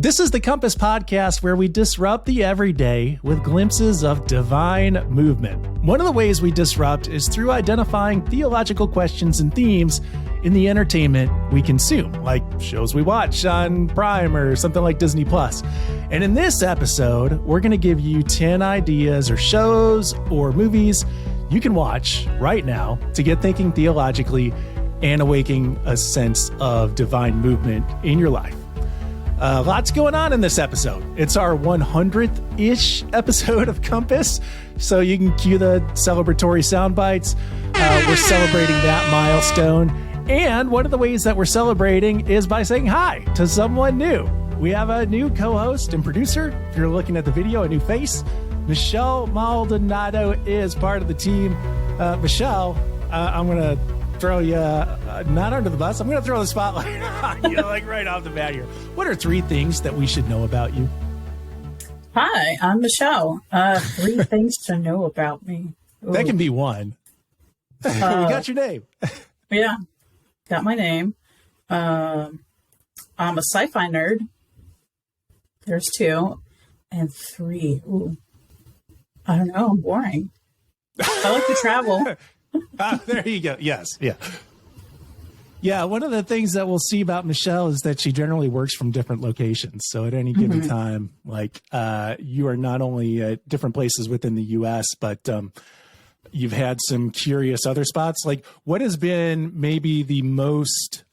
This is the Compass Podcast, where we disrupt the everyday with glimpses of divine movement. One of the ways we disrupt is through identifying theological questions and themes in the entertainment we consume, like shows we watch on Prime or something like Disney Plus. And in this episode, we're going to give you 10 ideas or shows or movies you can watch right now to get thinking theologically and awakening a sense of divine movement in your life. Lots going on in this episode. It's our 100th-ish episode of Compass, so you can cue the celebratory sound bites. We're celebrating that milestone, and one of the ways that we're celebrating is by saying hi to someone new. We have a new co-host and producer. If you're looking at the video, a new face. Michelle Maldonado is part of the team. Michelle, I'm going to throw you not under the bus. I'm going to throw the spotlight on you, like right off the bat here. What are 3 things that we should know about you? Hi, I'm Michelle. 3 things to know about me. Ooh. That can be 1. We got your name. Yeah, got my name. I'm a sci-fi nerd. There's 2. And 3. Ooh. I don't know. I'm boring. I like to travel. There you go. Yes. Yeah. Yeah. One of the things that we'll see about Michelle is that she generally works from different locations. So at any given time, like you are not only at different places within the U.S., but you've had some curious other spots. Like, what has been maybe the most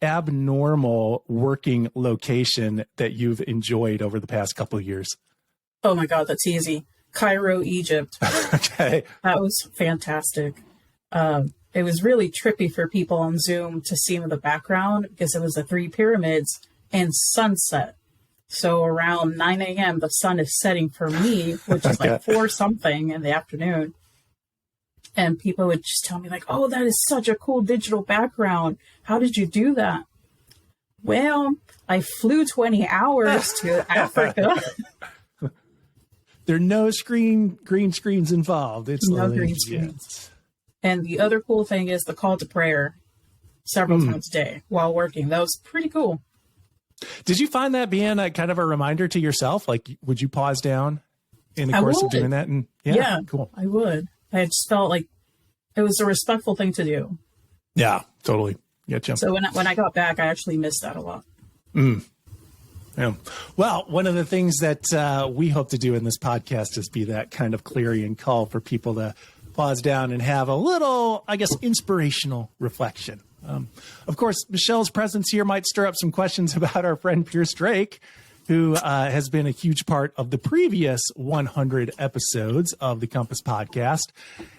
abnormal working location that you've enjoyed over the past couple of years? Oh my God, that's easy. Cairo, Egypt. Okay. That was fantastic. It was really trippy for people on Zoom to see in the background because it was the 3 pyramids and sunset. So around 9 a.m., the sun is setting for me, which is like 4 something in the afternoon. And people would just tell me like, oh, that is such a cool digital background. How did you do that? Well, I flew 20 hours to Africa. There are no green screens involved. It's no green screens. And the other cool thing is the call to prayer several times a day while working. That was pretty cool. Did you find that being a kind of a reminder to yourself? Like, would you pause down in the course of doing that? And yeah, cool. I would. I just felt like it was a respectful thing to do. Yeah, totally. Getcha. So when I got back, I actually missed that a lot. Yeah. Well, one of the things that we hope to do in this podcast is be that kind of clarion call for people to pause down and have a little, I guess, inspirational reflection. Of course, Michelle's presence here might stir up some questions about our friend Pierce Drake, who has been a huge part of the previous 100 episodes of the Compass Podcast.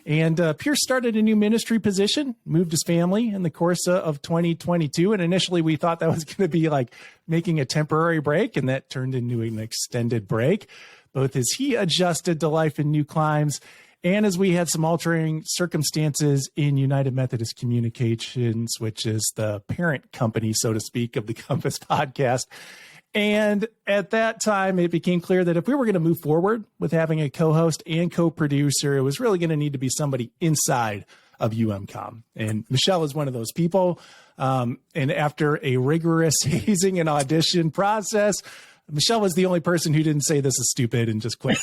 And Pierce started a new ministry position, moved his family in the course of 2022. And initially we thought that was going to be like making a temporary break, and that turned into an extended break, both as he adjusted to life in new climes and as we had some altering circumstances in United Methodist Communications, which is the parent company, so to speak, of the Compass Podcast. And at that time, it became clear that if we were going to move forward with having a co-host and co-producer, it was really going to need to be somebody inside of UMCOM. And Michelle is one of those people. And after a rigorous hazing and audition process, Michelle was the only person who didn't say this is stupid and just quit.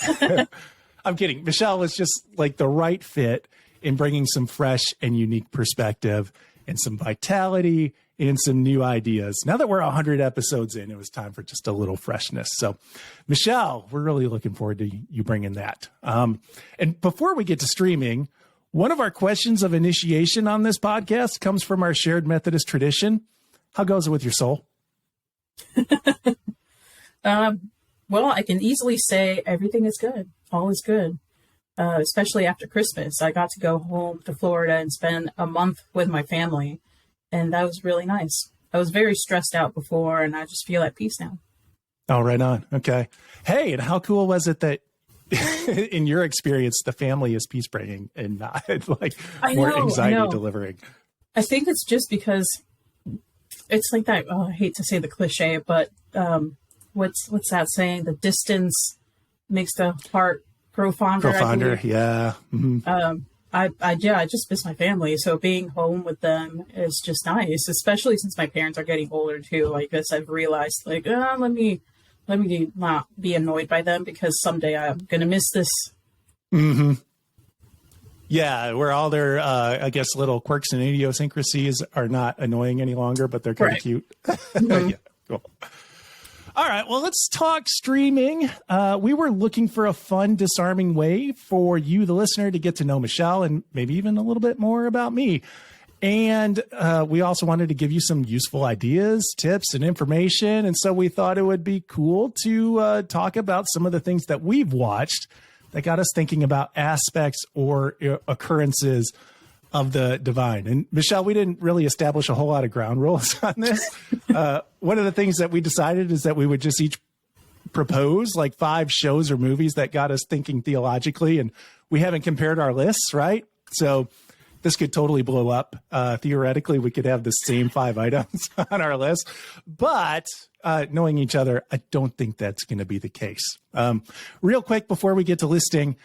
I'm kidding. Michelle was just like the right fit in bringing some fresh and unique perspective and some vitality and some new ideas. Now that we're 100 episodes in, it was time for just a little freshness. So, Michelle, we're really looking forward to you bringing that. And before we get to streaming, one of our questions of initiation on this podcast comes from our shared Methodist tradition. How goes it with your soul? Well, I can easily say everything is good. All is good. Especially after Christmas. I got to go home to Florida and spend a month with my family. And that was really nice. I was very stressed out before, and I just feel at peace now. Oh, right on. Okay. Hey, and how cool was it that in your experience, the family is peace bringing and not like more anxiety delivering? I think it's just because it's like that. Oh, I hate to say the cliche, but what's that saying? The distance makes the heart grow fonder. Grow fonder. Yeah. Mm-hmm. I just miss my family. So being home with them is just nice, especially since my parents are getting older too. I guess I've realized like, let me not be annoyed by them because someday I'm going to miss this. Mm-hmm. Yeah, where all their, I guess, little quirks and idiosyncrasies are not annoying any longer, but they're kind of cute. Mm-hmm. Yeah, cool. All right, well, let's talk streaming. We were looking for a fun, disarming way for you, the listener, to get to know Michelle and maybe even a little bit more about me. And we also wanted to give you some useful ideas, tips, and information. And so we thought it would be cool to talk about some of the things that we've watched that got us thinking about aspects or occurrences of the divine. And Michelle, we didn't really establish a whole lot of ground rules on this. One of the things that we decided is that we would just each propose like 5 shows or movies that got us thinking theologically. And we haven't compared our lists, right? So this could totally blow up. Theoretically, we could have the same 5 items on our list. But knowing each other, I don't think that's going to be the case. Real quick, before we get to listing,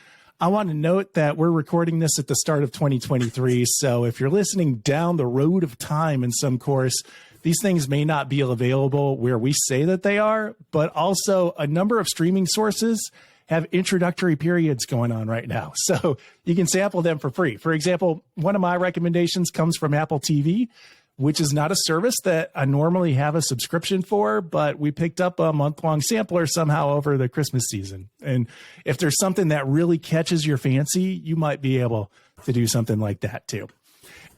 I want to note that we're recording this at the start of 2023. So if you're listening down the road of time in some course, these things may not be available where we say that they are, but also a number of streaming sources have introductory periods going on right now. So you can sample them for free. For example, one of my recommendations comes from Apple TV, which is not a service that I normally have a subscription for, but we picked up a month-long sampler somehow over the Christmas season. And if there's something that really catches your fancy, you might be able to do something like that too.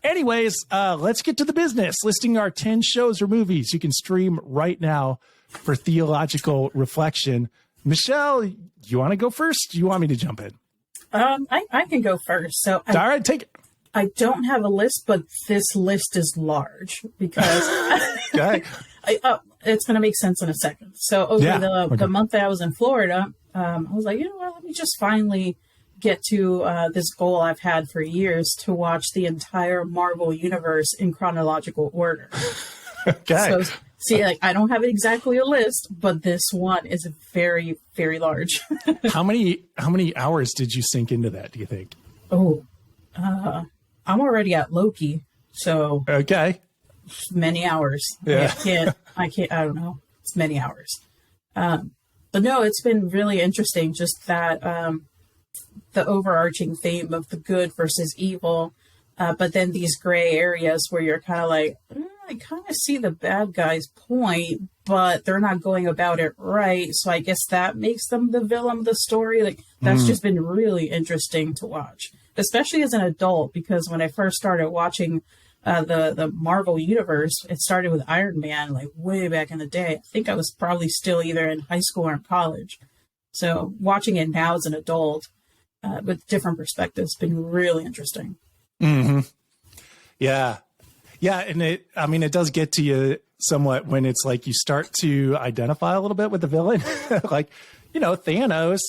Anyways, let's get to the business, listing our 10 shows or movies you can stream right now for theological reflection. Michelle, you want to go first? Do you want me to jump in? I can go first. So all right, take it. I don't have a list, but this list is large because okay. It's going to make sense in a second. So over the month that I was in Florida, I was like, you know what, let me just finally get to this goal I've had for years to watch the entire Marvel universe in chronological order. Okay. So, see, like I don't have exactly a list, but this one is very, very large. How many hours did you sink into that, do you think? I'm already at Loki, so okay, many hours. Yeah. I don't know. It's many hours. But no, it's been really interesting. Just that the overarching theme of the good versus evil, but then these gray areas where you're kind of like, I kind of see the bad guy's point, but they're not going about it right. So I guess that makes them the villain of the story. Like that's just been really interesting to watch, especially as an adult, because when I first started watching the Marvel universe, it started with Iron Man, like way back in the day. I think I was probably still either in high school or in college. So watching it now as an adult with different perspectives has been really interesting. Mm-hmm. Yeah. Yeah. And it does get to you somewhat when it's like you start to identify a little bit with the villain. Like, Thanos,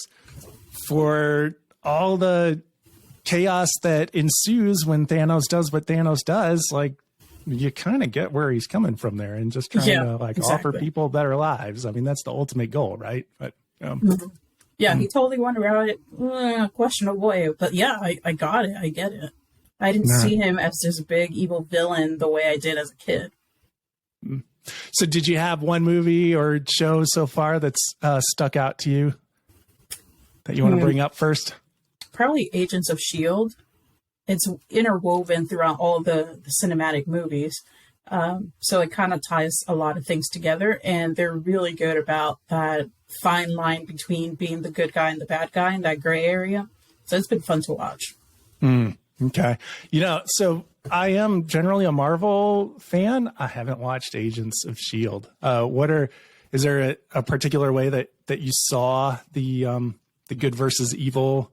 for all the chaos that ensues when Thanos does what Thanos does, like you kind of get where he's coming from there and just trying to offer people better lives. I mean, that's the ultimate goal, right? But he totally went around it questionable way, but yeah, I got it. I get it. I didn't see him as this big evil villain the way I did as a kid. So did you have one movie or show so far that's stuck out to you that you want to bring up first? Probably Agents of S.H.I.E.L.D. It's interwoven throughout all the cinematic movies. So it kind of ties a lot of things together, and they're really good about that fine line between being the good guy and the bad guy in that gray area. So it's been fun to watch. Okay. So I am generally a Marvel fan. I haven't watched Agents of S.H.I.E.L.D. Is there a particular way that you saw the good versus evil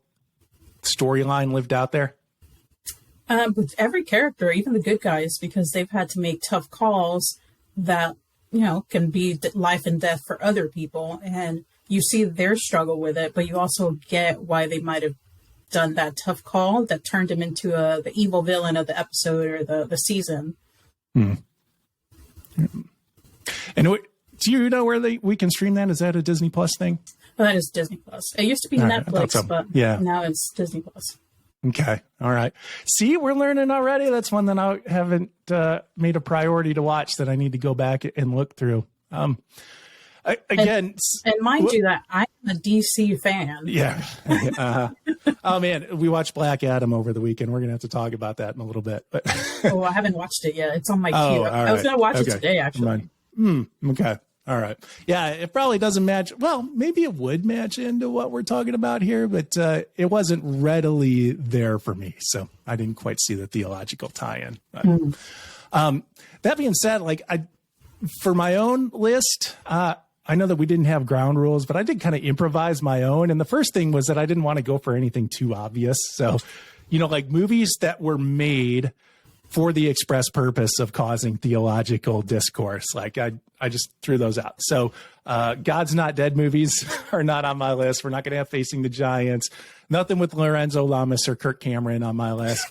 storyline lived out there? With every character, even the good guys, because they've had to make tough calls that, can be life and death for other people. And you see their struggle with it, but you also get why they might have done that tough call that turned him into the evil villain of the episode or the season. And do you know where we can stream that? Is that a Disney Plus thing? Well, that is Disney Plus. It used to be Netflix, but now it's Disney Plus. Okay. All right. See, we're learning already. That's one that I haven't made a priority to watch that I need to go back and look through. Again, and mind you that I'm a DC fan. Yeah. Oh man, we watched Black Adam over the weekend. We're gonna have to talk about that in a little bit. But Oh, I haven't watched it yet. It's on my queue. I was gonna watch it today, actually. Okay. All right. Yeah, it probably doesn't match. Well, maybe it would match into what we're talking about here, but it wasn't readily there for me. So I didn't quite see the theological tie-in. But, that being said, for my own list, I know that we didn't have ground rules, but I did kind of improvise my own. And the first thing was that I didn't want to go for anything too obvious. So, movies that were made for the express purpose of causing theological discourse. I just threw those out. So God's Not Dead movies are not on my list. We're not going to have Facing the Giants. Nothing with Lorenzo Lamas or Kirk Cameron on my list.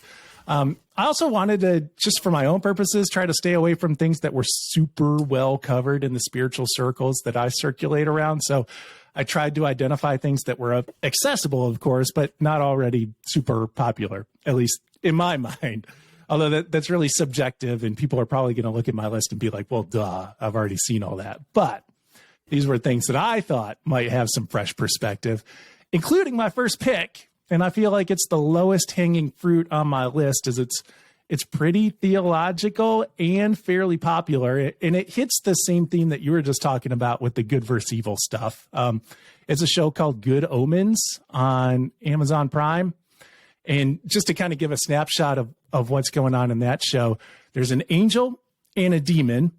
I also wanted to, just for my own purposes, try to stay away from things that were super well covered in the spiritual circles that I circulate around. So I tried to identify things that were accessible, of course, but not already super popular, at least in my mind. Although that's really subjective, and people are probably going to look at my list and be like, well, duh, I've already seen all that. But these were things that I thought might have some fresh perspective, including my first pick. And I feel like it's the lowest hanging fruit on my list, as it's pretty theological and fairly popular. And it hits the same theme that you were just talking about with the good versus evil stuff. It's a show called Good Omens on Amazon Prime. And just to kind of give a snapshot of what's going on in that show, there's an angel and a demon,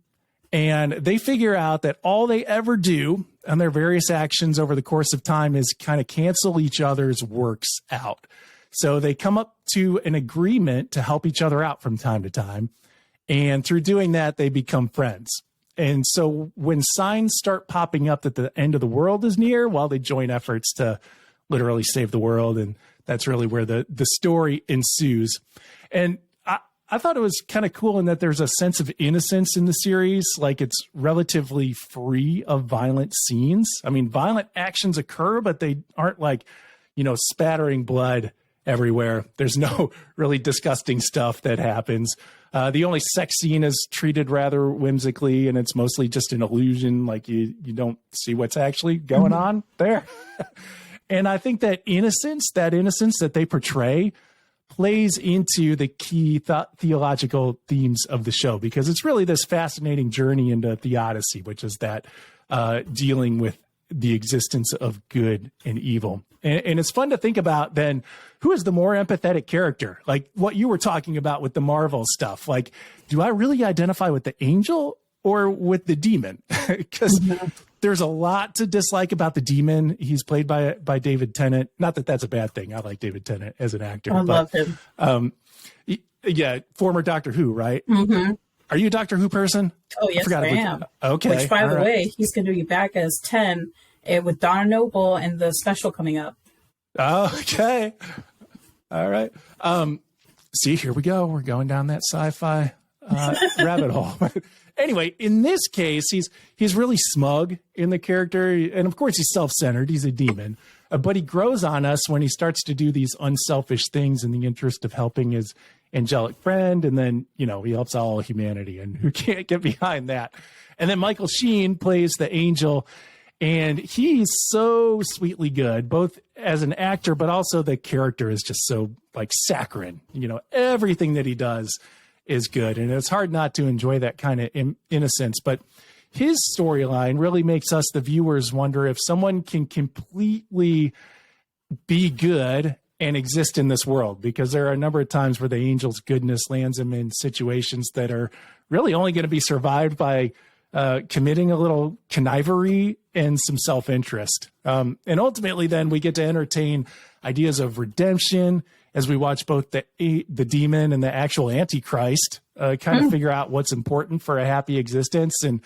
and they figure out that all they ever do on their various actions over the course of time is kind of cancel each other's works out. So they come up to an agreement to help each other out from time to time. And through doing that, they become friends. And so when signs start popping up that the end of the world is near, well, they join efforts to literally save the world. And that's really where the story ensues. And I thought it was kind of cool in that there's a sense of innocence in the series. Like, it's relatively free of violent scenes. I mean, violent actions occur, but they aren't spattering blood everywhere. There's no really disgusting stuff that happens. The only sex scene is treated rather whimsically, and it's mostly just an illusion. Like, you don't see what's actually going on there. And I think that innocence that they portray plays into the key theological themes of the show, because it's really this fascinating journey into theodicy, which is that dealing with the existence of good and evil. And it's fun to think about then, who is the more empathetic character? Like what you were talking about with the Marvel stuff. Like, do I really identify with the angel or with the demon? Because there's a lot to dislike about the demon. He's played by David Tennant. Not that that's a bad thing. I like David Tennant as an actor. I love him. Yeah, former Doctor Who, right? Mm-hmm. Are you a Doctor Who person? Oh, yes, I am. Okay. Which, by the way, he's going to be back as 10 with Donna Noble and the special coming up. Okay. All right. See, here we go. We're going down that sci-fi rabbit hole. Anyway, in this case, he's really smug in the character. And of course, he's self-centered. He's a demon. But he grows on us when he starts to do these unselfish things in the interest of helping his angelic friend. And then, he helps all humanity. And who can't get behind that? And then Michael Sheen plays the angel. And he's so sweetly good, both as an actor, but also the character is just so saccharine. Everything that he does is good. And it's hard not to enjoy that kind of innocence. But his storyline really makes us, the viewers, wonder if someone can completely be good and exist in this world, because there are a number of times where the angel's goodness lands him in situations that are really only going to be survived by committing a little connivery and some self-interest. And ultimately, then we get to entertain ideas of redemption as we watch both the demon and the actual Antichrist kind of figure out what's important for a happy existence. And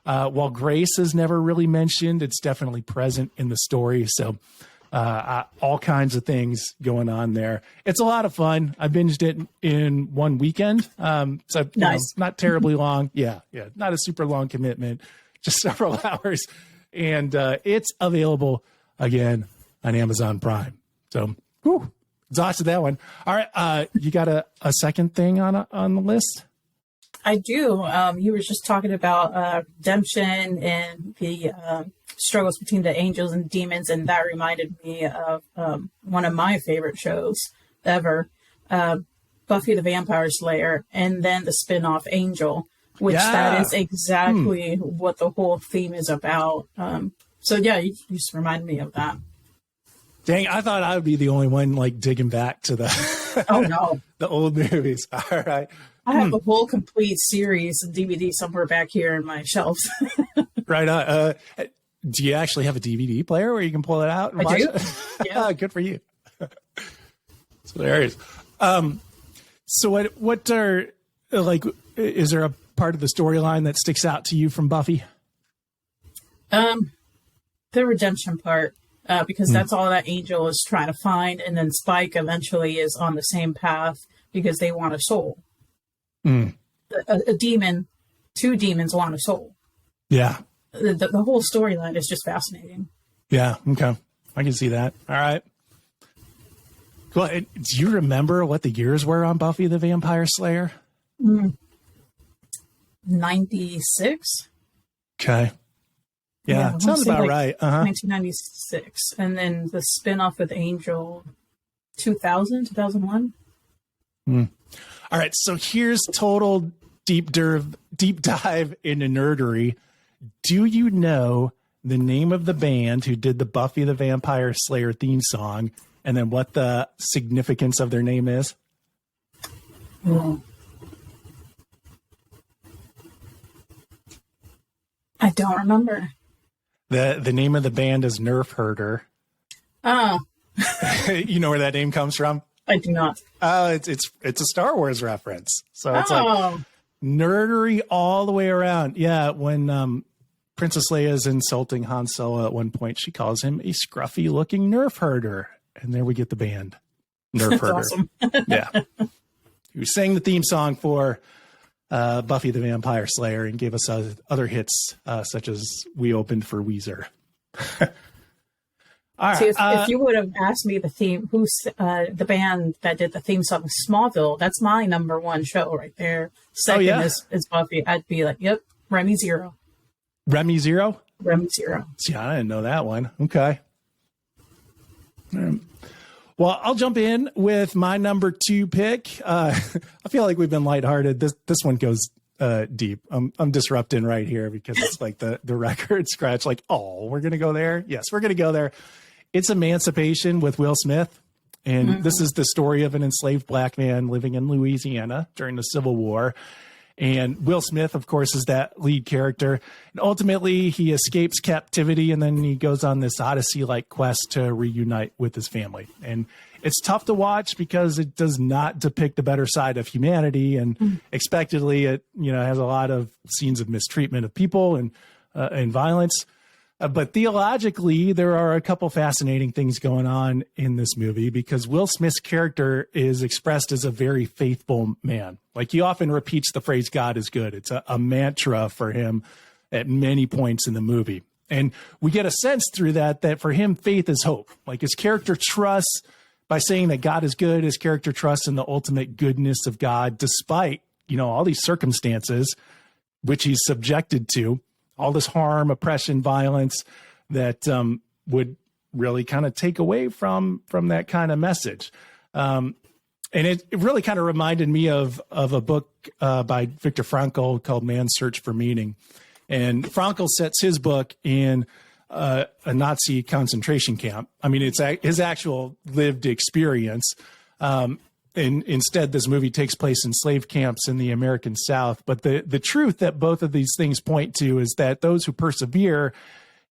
while grace is never really mentioned, it's definitely present in the story. So all kinds of things going on there. It's a lot of fun. I binged it in one weekend. So nice. Not terribly long. Yeah. Not a super long commitment, just several hours. And it's available again on Amazon Prime. So exhausted that one. All right. You got a second thing on the list? I do. You were just talking about redemption and the struggles between the angels and demons, and that reminded me of one of my favorite shows ever, Buffy the Vampire Slayer, and then the spin-off Angel, which that is exactly what the whole theme is about. So yeah, you just reminded me of that. Dang, I thought I would be the only one like digging back to the Oh no, the old movies. All right. I have the whole complete series DVD somewhere back here in my shelves. Right on. Do you actually have a DVD player where you can pull it out and I watch do. it? Yeah. Good for you. It's hilarious. So what are, like, is there a part of the storyline that sticks out to you from Buffy? The redemption part, because that's all that Angel is trying to find, and then Spike eventually is on the same path because they want a soul. A demon, two demons want a soul. Yeah. The whole storyline is just fascinating. Yeah. Okay. I can see that. All right. Well, do you remember what the years were on Buffy the Vampire Slayer? 96. Okay. Yeah, sounds about right. 1996. And then the spinoff with Angel, 2001. All right. So here's total deep dive into nerdery. Do you know the name of the band who did the Buffy the Vampire Slayer theme song, and then what the significance of their name is? I don't remember. The name of the band is Nerf Herder. Oh. You know where that name comes from? I do not. It's a Star Wars reference. So it's like nerdery all the way around. Yeah, when Princess Leia is insulting Han Solo at one point, she calls him a scruffy looking Nerf Herder. And there we get the band. Nerf Herder. Awesome. Yeah. Who sang the theme song for Buffy the Vampire Slayer and gave us other hits such as We Opened for Weezer. All right. See, if you would have asked me who's the band that did the theme song of Smallville, that's my number one show right there. Second is Buffy. I'd be like, yep, Remy Zero. Remy Zero? Remy Zero. See, I didn't know that one. Okay. Well, I'll jump in with my number 2 pick. I feel like we've been lighthearted. This one goes deep. I'm disrupting right here because it's like the record scratch. Like, oh, we're gonna go there. Yes, we're gonna go there. It's Emancipation with Will Smith, and this is the story of an enslaved black man living in Louisiana during the Civil War. And Will Smith, of course, is that lead character. And ultimately, he escapes captivity, and then he goes on this Odyssey-like quest to reunite with his family. And it's tough to watch because it does not depict the better side of humanity. And expectedly, it has a lot of scenes of mistreatment of people and violence. But theologically, there are a couple fascinating things going on in this movie because Will Smith's character is expressed as a very faithful man. Like, he often repeats the phrase, God is good. It's a mantra for him at many points in the movie. And we get a sense through that for him, faith is hope. Like, his character trusts, by saying that God is good, his character trusts in the ultimate goodness of God, despite, all these circumstances which he's subjected to. All this harm, oppression, violence that would really kind of take away from that kind of message. And it really kind of reminded me of a book by Viktor Frankl called Man's Search for Meaning. And Frankl sets his book in a Nazi concentration camp. I mean, it's his actual lived experience. And instead, this movie takes place in slave camps in the American South. But the truth that both of these things point to is that those who persevere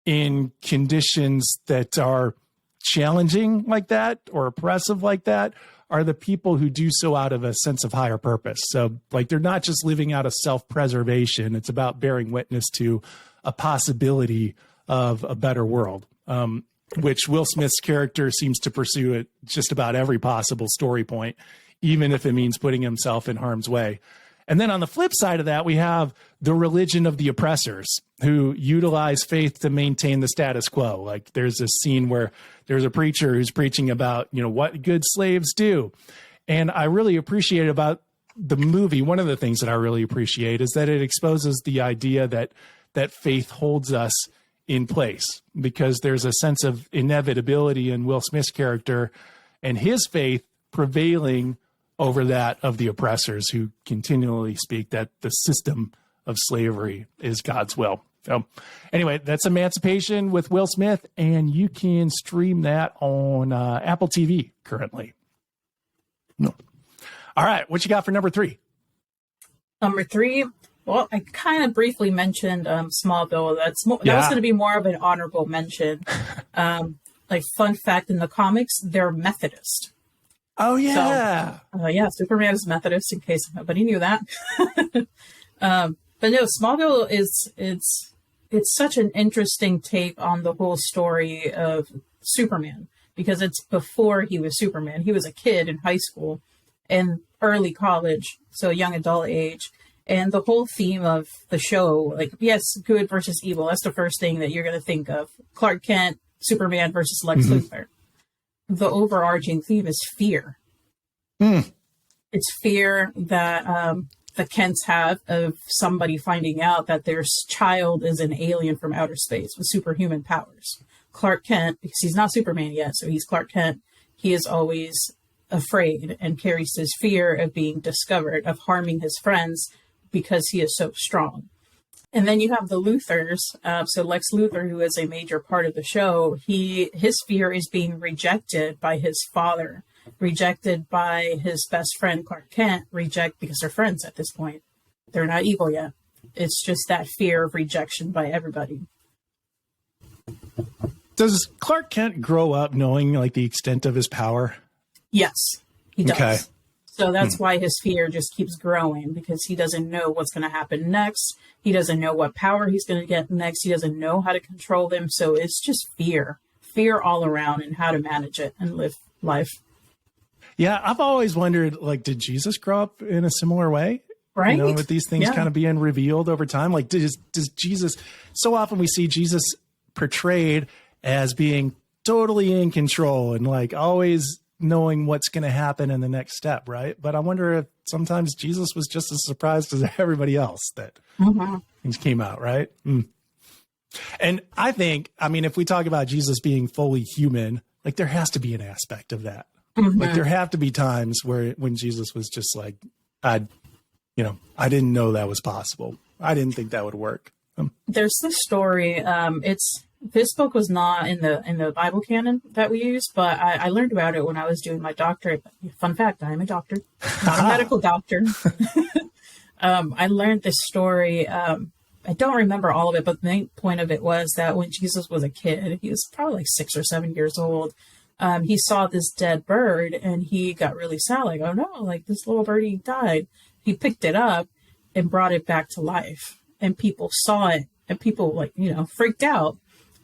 in conditions that are challenging like that or oppressive like that are the people who do so out of a sense of higher purpose. So, like, they're not just living out of self-preservation. It's about bearing witness to a possibility of a better world. Which Will Smith's character seems to pursue at just about every possible story point, even if it means putting himself in harm's way. And then on the flip side of that, we have the religion of the oppressors who utilize faith to maintain the status quo. Like there's a scene where there's a preacher who's preaching about, what good slaves do. And I really appreciate about the movie, one of the things that I really appreciate is that it exposes the idea that faith holds us in place, because there's a sense of inevitability in Will Smith's character and his faith prevailing over that of the oppressors who continually speak that the system of slavery is God's will. So anyway, that's Emancipation with Will Smith, and you can stream that on Apple TV currently. No. All right, what you got for number 3? Number 3, well, I kind of briefly mentioned Smallville. That was going to be more of an honorable mention. Like, fun fact, in the comics, they're Methodist. Oh, yeah. So, Superman is Methodist, in case nobody knew that. But no, Smallville it's such an interesting take on the whole story of Superman, because it's before he was Superman. He was a kid in high school and early college, so young adult age. And the whole theme of the show, like, yes, good versus evil, that's the first thing that you're going to think of. Clark Kent, Superman versus Lex Luthor. The overarching theme is fear. It's fear that the Kents have of somebody finding out that their child is an alien from outer space with superhuman powers. Clark Kent, because he's not Superman yet, so he's Clark Kent, he is always afraid and carries this fear of being discovered, of harming his friends, because he is so strong. And then you have the Luthors. So Lex Luthor, who is a major part of the show, his fear is being rejected by his father, rejected by his best friend, Clark Kent, because they're friends at this point. They're not evil yet. It's just that fear of rejection by everybody. Does Clark Kent grow up knowing like the extent of his power? Yes, he does. Okay. So that's why his fear just keeps growing, because he doesn't know what's going to happen next. He doesn't know what power he's going to get next. He doesn't know how to control them. So it's just fear all around, and how to manage it and live life. Yeah, I've always wondered, like, did Jesus grow up in a similar way? Right. With these things kind of being revealed over time. Like, does Jesus, so often we see Jesus portrayed as being totally in control and like always knowing what's going to happen in the next step, right? But I wonder if sometimes Jesus was just as surprised as everybody else that things came out, right? And I think, if we talk about Jesus being fully human, like there has to be an aspect of that. Like there have to be times when Jesus was just like, I didn't know that was possible. I didn't think that would work. There's this story. This book was not in the Bible canon that we use, but I learned about it when I was doing my doctorate. Fun fact, I am a doctor, not a medical doctor. I learned this story. I don't remember all of it, but the main point of it was that when Jesus was a kid, he was probably like 6 or 7 years old. He saw this dead bird and he got really sad, like, oh no, like this little birdie died. He picked it up and brought it back to life, and people saw it, and people freaked out.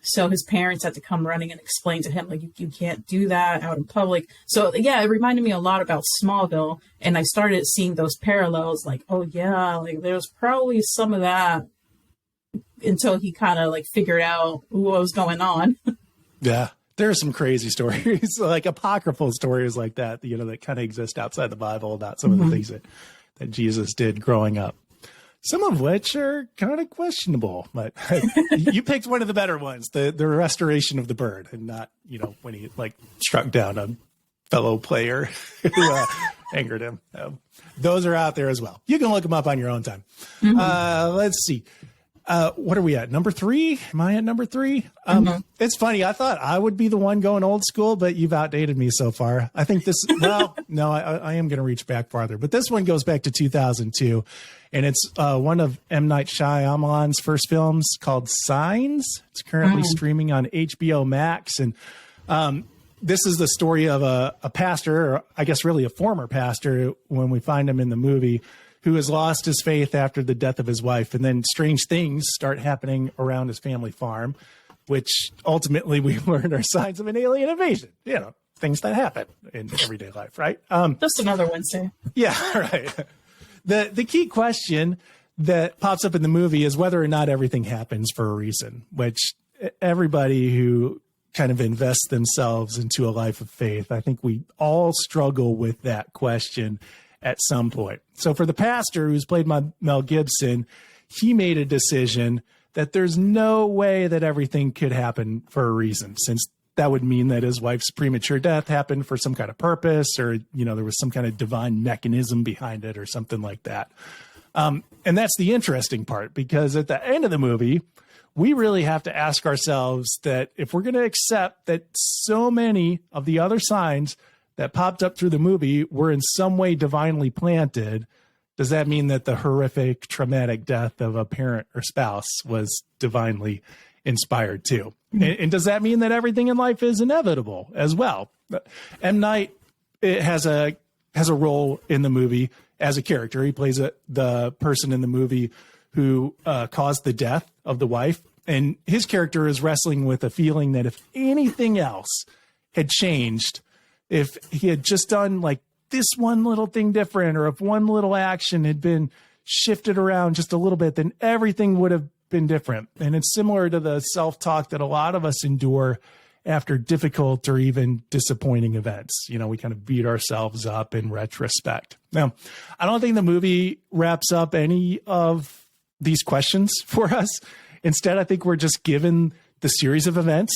So his parents had to come running and explain to him, like, you can't do that out in public. So, yeah, it reminded me a lot about Smallville. And I started seeing those parallels, like, oh, yeah, like there's probably some of that, until he kind of like figured out what was going on. Yeah, there are some crazy stories, like apocryphal stories like that, that kind of exist outside the Bible about some of the things that Jesus did growing up. Some of which are kind of questionable, but you picked one of the better ones, the restoration of the bird, and not, when he like struck down a fellow player who angered him. Those are out there as well. You can look them up on your own time. Let's see. What are we at? Number 3? Am I at number 3? It's funny. I thought I would be the one going old school, but you've outdated me so far. I think this, no, I am going to reach back farther, but this one goes back to 2002, and it's one of M. Night Shyamalan's first films called Signs. It's currently streaming on HBO Max. And this is the story of a pastor, or I guess really a former pastor, when we find him in the movie, who has lost his faith after the death of his wife. And then strange things start happening around his family farm, which ultimately we learn are signs of an alien invasion. Things that happen in everyday life, right? Just another Wednesday. Yeah, right. The key question that pops up in the movie is whether or not everything happens for a reason, which everybody who kind of invests themselves into a life of faith, I think we all struggle with that question at some point. So for the pastor, who's played by Mel Gibson, he made a decision that there's no way that everything could happen for a reason, since that would mean that his wife's premature death happened for some kind of purpose, or, you know, there was some kind of divine mechanism behind it or something like that. And that's the interesting part, because at the end of the movie, we really have to ask ourselves that if we're going to accept that so many of the other signs that popped up through the movie were in some way divinely planted, does that mean that the horrific, traumatic death of a parent or spouse was divinely inspired too? And does that mean that everything in life is inevitable as well? M. Night, it has a role in the movie as a character. He plays the person in the movie who caused the death of the wife. And his character is wrestling with a feeling that if anything else had changed, if he had just done like this one little thing different, or if one little action had been shifted around just a little bit, then everything would have been different. And it's similar to the self-talk that a lot of us endure after difficult or even disappointing events. You know, we kind of beat ourselves up in retrospect. Now, I don't think the movie wraps up any of these questions for us. Instead, I think we're just given the series of events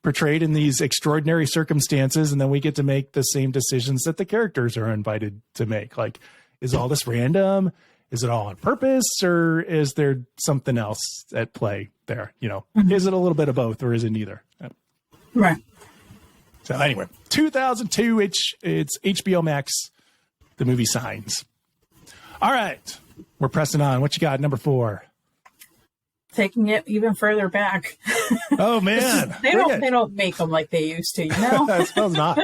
portrayed in these extraordinary circumstances, and then we get to make the same decisions that the characters are invited to make. Like, is all this random? Is it all on purpose, or is there something else at play there? You know, is it a little bit of both, or is it neither? Right. So anyway, 2002, it's HBO Max, the movie Signs. All right, we're pressing on. What you got, number 4? Taking it even further back. Oh man, they don't make them like they used to, you know. I suppose not.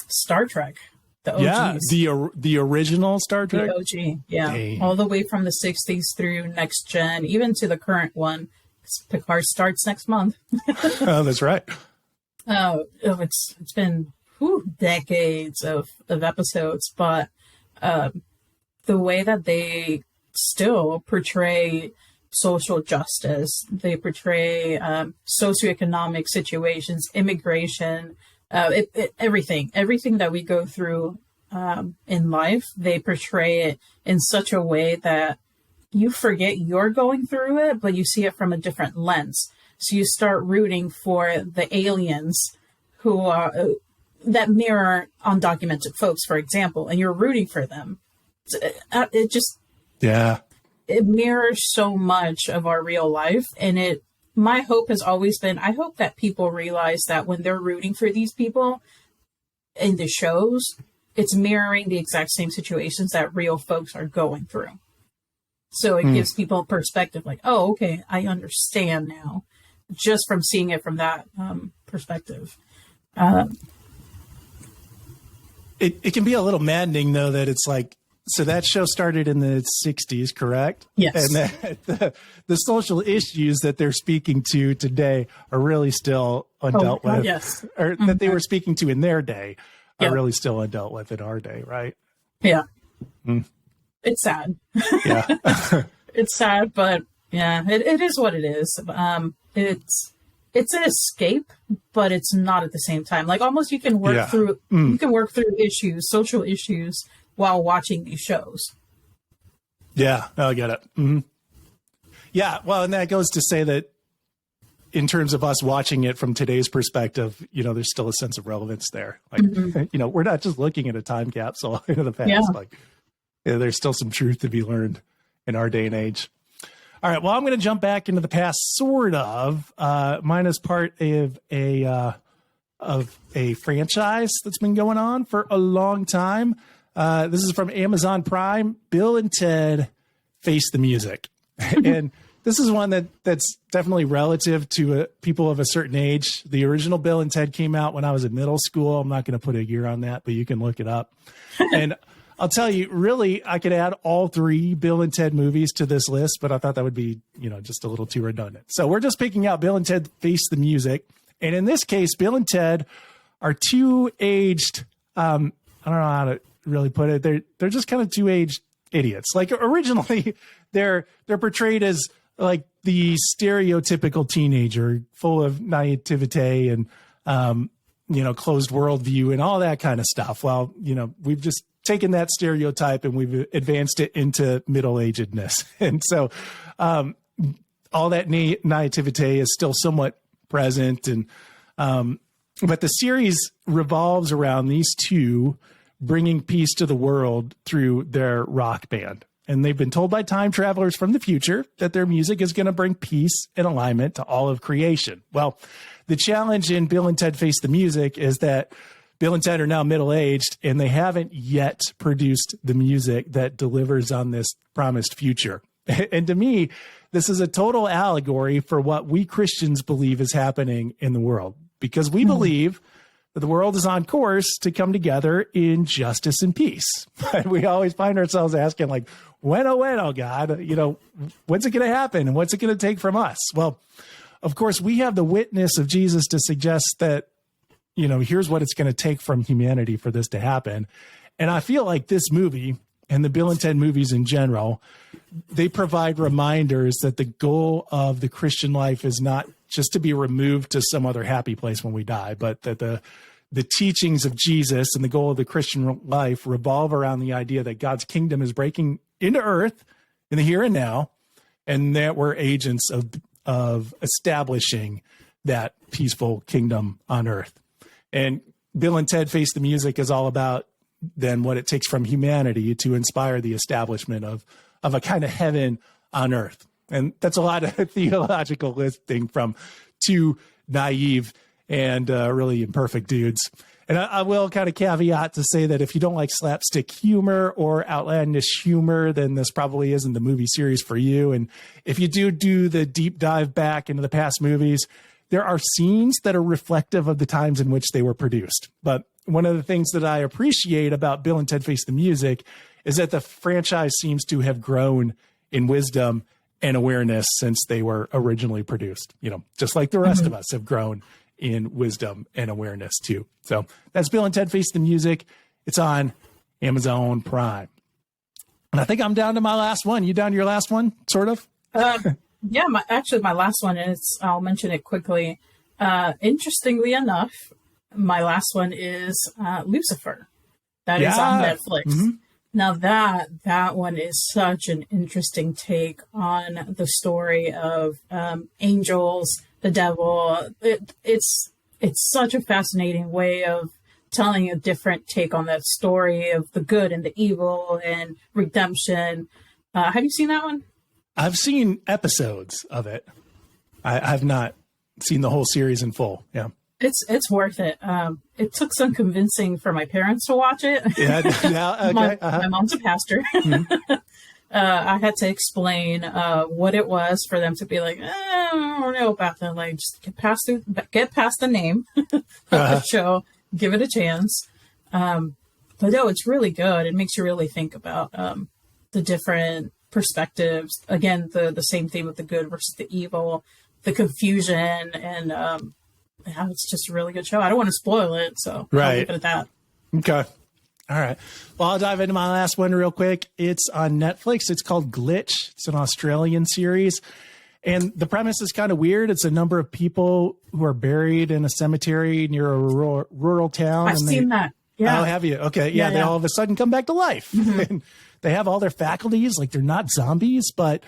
Star Trek, the OGs. Yeah, the original Star Trek. The OG, yeah, Dang. all the way from the 60s through next gen, even to the current one. Picard starts next month. Oh, that's right. It's been decades of episodes, but the way that they still portray social justice, they portray socioeconomic situations, immigration, everything that we go through in life, they portray it in such a way that you forget you're going through it, but you see it from a different lens. So you start rooting for the aliens who are that mirror undocumented folks, for example, and you're rooting for them. It just, it mirrors so much of our real life. And my hope has always been, I hope that people realize that when they're rooting for these people in the shows, it's mirroring the exact same situations that real folks are going through. So it gives people perspective, like, oh, okay, I understand now, just from seeing it from that perspective. It can be a little maddening, though, that it's like, so that show started in the 60s, correct? Yes. And that the social issues that they're speaking to today are really still undealt with. Yes. Or that they were speaking to in their day are really still undealt with in our day, right? Yeah. It's sad. Yeah. It's sad, but yeah, it is what it is. It's an escape, but it's not at the same time. Like almost you can work through issues, social issues, while watching these shows. Yeah, I get it. Mm-hmm. Yeah, well, and that goes to say that in terms of us watching it from today's perspective, you know, there's still a sense of relevance there. Like, you know, we're not just looking at a time capsule into the past. Yeah. Like, there's still some truth to be learned in our day and age. All right, well, I'm going to jump back into the past, sort of. Mine is part of a franchise that's been going on for a long time. This is from Amazon Prime, Bill and Ted Face the Music. And this is one that's definitely relative to people of a certain age. The original Bill and Ted came out when I was in middle school. I'm not going to put a year on that, but you can look it up. And I'll tell you, really, I could add all 3 Bill and Ted movies to this list, but I thought that would be, you know, just a little too redundant. So we're just picking out Bill and Ted Face the Music. And in this case, Bill and Ted are 2 aged, I don't know how to really put it. They're just kind of two-aged idiots. Like originally they're portrayed as like the stereotypical teenager full of naivete and, closed worldview and all that kind of stuff. Well, we've just taken that stereotype and we've advanced it into middle-agedness. And so, all that naivete is still somewhat present. And, but the series revolves around these two bringing peace to the world through their rock band. And they've been told by time travelers from the future that their music is going to bring peace and alignment to all of creation. Well, the challenge in Bill and Ted Face the Music is that Bill and Ted are now middle-aged and they haven't yet produced the music that delivers on this promised future. And to me, this is a total allegory for what we Christians believe is happening in the world, because we believe that the world is on course to come together in justice and peace. But we always find ourselves asking, like, when, oh God, when's it going to happen? And what's it going to take from us? Well, of course, we have the witness of Jesus to suggest that, here's what it's going to take from humanity for this to happen. And I feel like this movie and the Bill and Ted movies in general, they provide reminders that the goal of the Christian life is not just to be removed to some other happy place when we die, but that the teachings of Jesus and the goal of the Christian life revolve around the idea that God's kingdom is breaking into earth in the here and now, and that we're agents of establishing that peaceful kingdom on earth. And Bill and Ted Face the Music is all about then what it takes from humanity to inspire the establishment of a kind of heaven on earth. And that's a lot of theological listing from two naive and really imperfect dudes. And I will kind of caveat to say that if you don't like slapstick humor or outlandish humor, then this probably isn't the movie series for you. And if you do the deep dive back into the past movies, there are scenes that are reflective of the times in which they were produced. But one of the things that I appreciate about Bill and Ted Face the Music is that the franchise seems to have grown in wisdom and awareness since they were originally produced, just like the rest of us have grown in wisdom and awareness too. So that's Bill and Ted Face the Music. It's on Amazon Prime. And I think I'm down to my last one. You down to your last one, sort of? Yeah, my last one is, I'll mention it quickly. Interestingly enough, my last one is Lucifer. That is on Netflix. Mm-hmm. Now that one is such an interesting take on the story of angels, the devil. It's such a fascinating way of telling a different take on that story of the good and the evil and redemption. Have you seen that one? I've seen episodes of it. I've not seen the whole series in full. Yeah. It's worth it. It took some convincing for my parents to watch it. Yeah, okay. My mom's a pastor. Mm-hmm. I had to explain what it was for them to be like, I don't know about that. Like, just get past the name of the show, give it a chance. But no, it's really good. It makes you really think about the different perspectives. Again, the same theme of the good versus the evil, the confusion, and yeah, it's just a really good show. I don't want to spoil it, so I'll leave it at that. Okay. All right. Well, I'll dive into my last one real quick. It's on Netflix. It's called Glitch. It's an Australian series. And the premise is kind of weird. It's a number of people who are buried in a cemetery near a rural town. I've seen that. Yeah. Oh, have you? Okay. Yeah, they all of a sudden come back to life. Mm-hmm. And they have all their faculties. Like, they're not zombies, but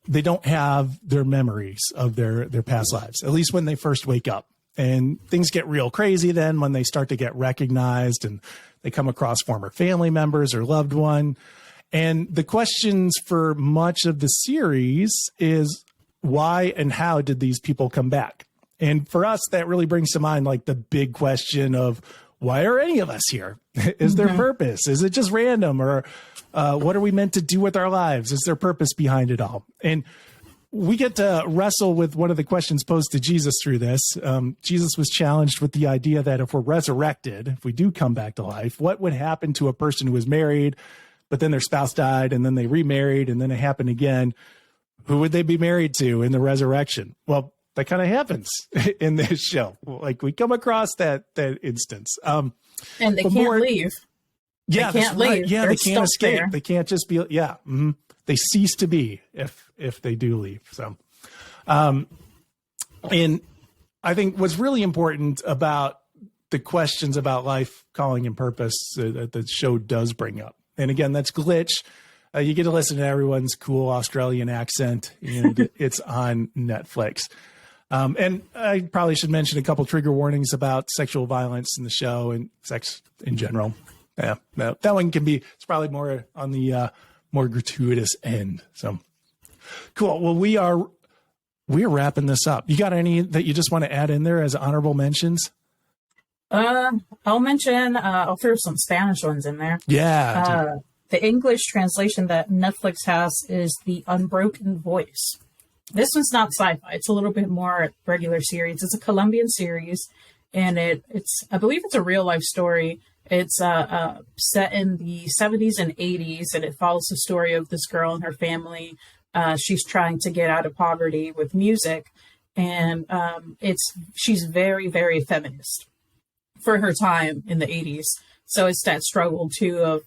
they don't have their memories of their past lives, at least when they first wake up. And things get real crazy then when they start to get recognized and they come across former family members or loved one. And the questions for much of the series is, why and how did these people come back? And for us, that really brings to mind like the big question of, why are any of us here? Is there purpose? Is it just random? Or what are we meant to do with our lives? Is there purpose behind it all? And we get to wrestle with one of the questions posed to Jesus through this. Jesus was challenged with the idea that if we're resurrected, if we do come back to life, what would happen to a person who was married, but then their spouse died and then they remarried and then it happened again? Who would they be married to in the resurrection? Well, that kind of happens in this show. Like, we come across that instance. And they can't leave. Yeah, they can't that's right. leave. Yeah, They're they can't stuck escape. there. They can't just be. Yeah, they cease to be if they do leave. So, and I think what's really important about the questions about life, calling, and purpose that the show does bring up. And again, that's Glitch. You get to listen to everyone's cool Australian accent, and it's on Netflix. And I probably should mention a couple trigger warnings about sexual violence in the show and sex in general. Yeah, no, that one can be, it's probably more on the more gratuitous end. So cool. Well, we're wrapping this up. You got any that you just want to add in there as honorable mentions? I'll throw some Spanish ones in there. Yeah. The English translation that Netflix has is The Unbroken Voice. This one's not sci-fi. It's a little bit more regular series. It's a Colombian series, and I believe it's a real life story. It's set in the 70s and 80s, and it follows the story of this girl and her family. She's trying to get out of poverty with music, and she's very, very feminist for her time in the 80s. So it's that struggle too of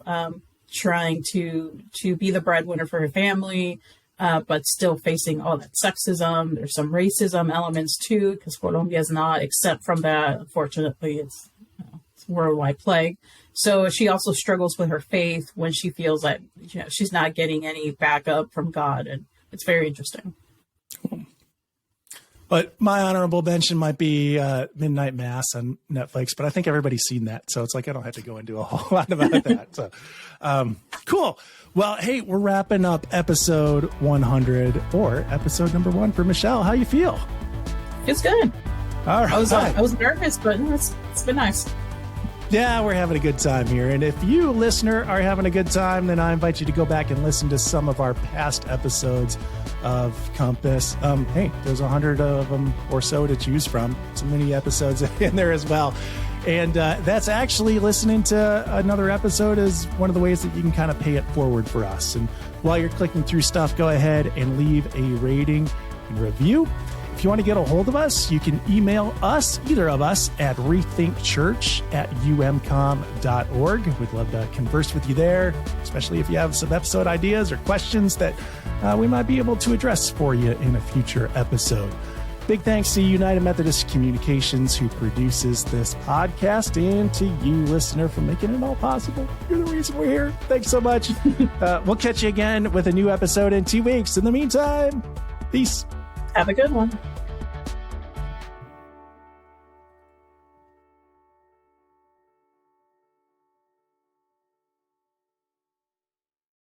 trying to be the breadwinner for her family, but still facing all that sexism. There's some racism elements too, because Colombia is not exempt from that. Unfortunately, it's a worldwide plague. So she also struggles with her faith when she feels like she's not getting any backup from God, and it's very interesting. But my honorable mention might be Midnight Mass on Netflix, but I think everybody's seen that. So it's like I don't have to go into a whole lot about that. So cool. Well, hey, we're wrapping up episode 100, or episode number 1 for Michelle. How you feel? It's good. All right. I was nervous, but it's been nice. Yeah, we're having a good time here. And if you, listener, are having a good time, then I invite you to go back and listen to some of our past episodes of Compass. Hey, there's 100 of them or so to choose from. So many episodes in there as well. And that's actually, listening to another episode is one of the ways that you can kind of pay it forward for us. And while you're clicking through stuff, go ahead and leave a rating and review. If you want to get a hold of us, you can email us, either of us, at rethinkchurch@umcom.org. We'd love to converse with you there, especially if you have some episode ideas or questions that we might be able to address for you in a future episode. Big thanks to United Methodist Communications, who produces this podcast, and to you, listener, for making it all possible. You're the reason we're here. Thanks so much. We'll catch you again with a new episode in 2 weeks. In the meantime, peace. Have a good one.